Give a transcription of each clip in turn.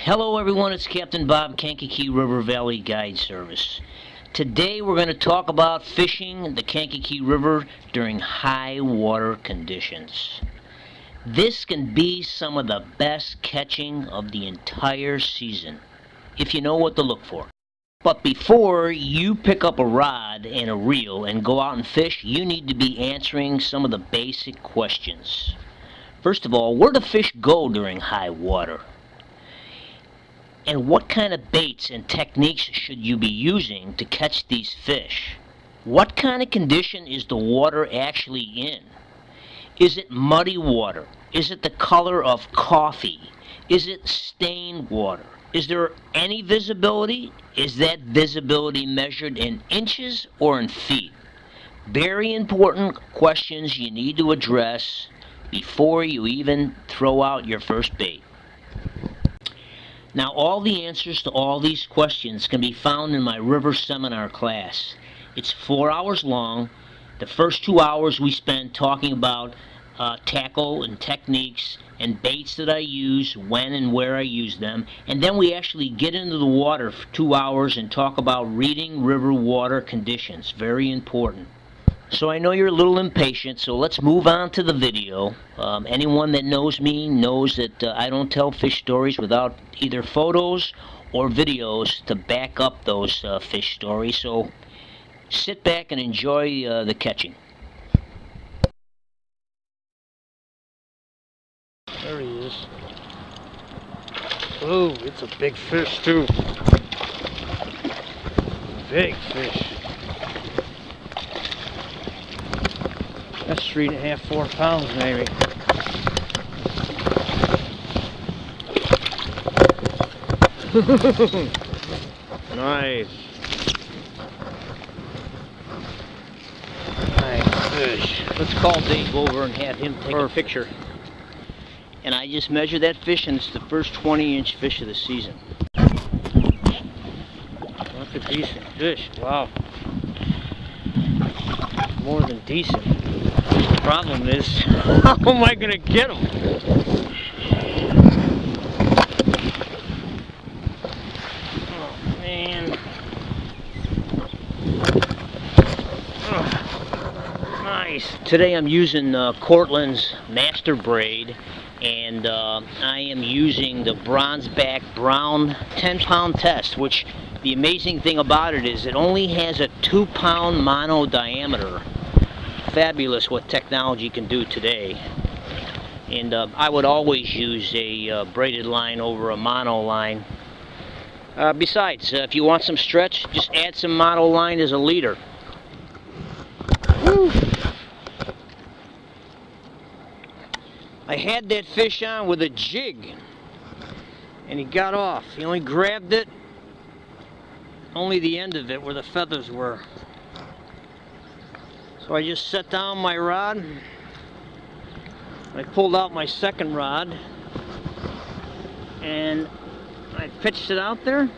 Hello everyone, it's Captain Bob, Kankakee River Valley Guide Service. Today we're going to talk about fishing the Kankakee River during high water conditions. This can be some of the best catching of the entire season, if you know what to look for. But before you pick up a rod and a reel and go out and fish, you need to be answering some of the basic questions. First of all, where do fish go during high water? And what kind of baits and techniques should you be using to catch these fish? What kind of condition is the water actually in? Is it muddy water? Is it the color of coffee? Is it stained water? Is there any visibility? Is that visibility measured in inches or in feet? Very important questions you need to address before you even throw out your first bait. Now, all the answers to all these questions can be found in my river seminar class. It's 4 hours long. The first 2 hours we spend talking about tackle and techniques and baits that I use, when and where I use them. And then we actually get into the water for 2 hours and talk about reading river water conditions. Very important. So I know you're a little impatient, so let's move on to the video. Anyone that knows me knows that I don't tell fish stories without either photos or videos to back up those fish stories. So sit back and enjoy the catching. There he is. Oh, it's a big fish too. Big fish. That's 3.5, 4 pounds maybe. Nice. Nice fish. Let's call Dave over and have him take a picture. And I just measured that fish, and it's the first 20-inch fish of the season. That's a decent fish. Wow. More than decent. The problem is, how am I going to get him? Oh, man. Oh, nice. Today I'm using Cortland's Master Braid, and I am using the Bronzeback Brown 10-pound test, which the amazing thing about it is it only has a 2-pound mono diameter. Fabulous what technology can do today. And I would always use a braided line over a mono line. Besides, if you want some stretch, just add some mono line as a leader. Woo. I had that fish on with a jig, and he got off. He only grabbed it, only the end of it where the feathers were. So I just set down my rod. I pulled out my second rod, and I pitched it out there,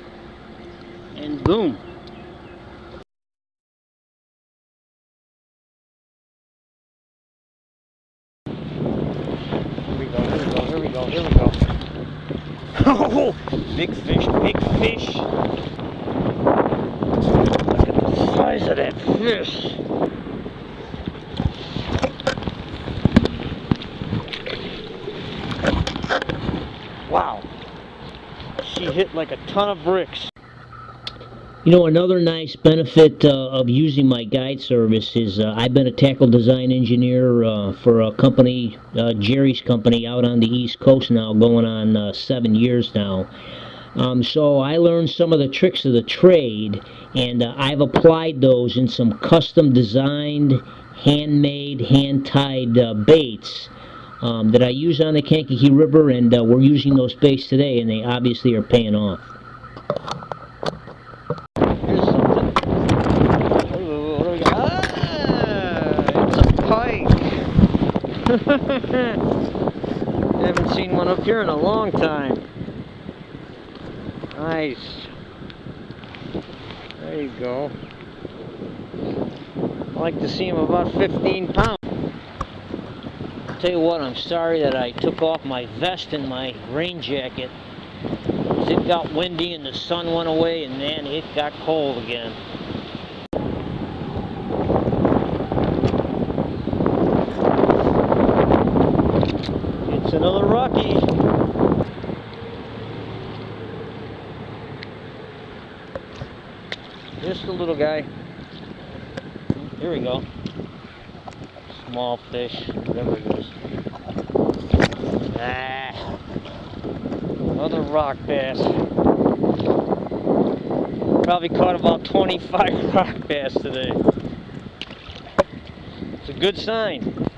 and boom. Here we go, here we go, here we go, here we go. Oh, big fish, big fish. Look at the size of that fish. Wow. She hit like a ton of bricks. You know, another nice benefit of using my guide service is I've been a tackle design engineer for a company, Jerry's company, out on the East Coast now, going on 7 years now. So I learned some of the tricks of the trade, and I've applied those in some custom designed, handmade, hand-tied baits that I use on the Kankakee River, and we're using those baits today, and they obviously are paying off. Here's something. Ooh, what do we got? Ah, it's a pike. Haven't seen one up here in a long time. Nice. There you go. I like to see them about 15 pounds. Tell you what, I'm sorry that I took off my vest and my rain jacket. got windy and the sun went away, and then it got cold again. It's another Rocky. Just a little guy. Here we go. Small fish, whatever it is. Ah, another rock bass. Probably caught about 25 rock bass today. It's a good sign.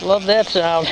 Love that sound.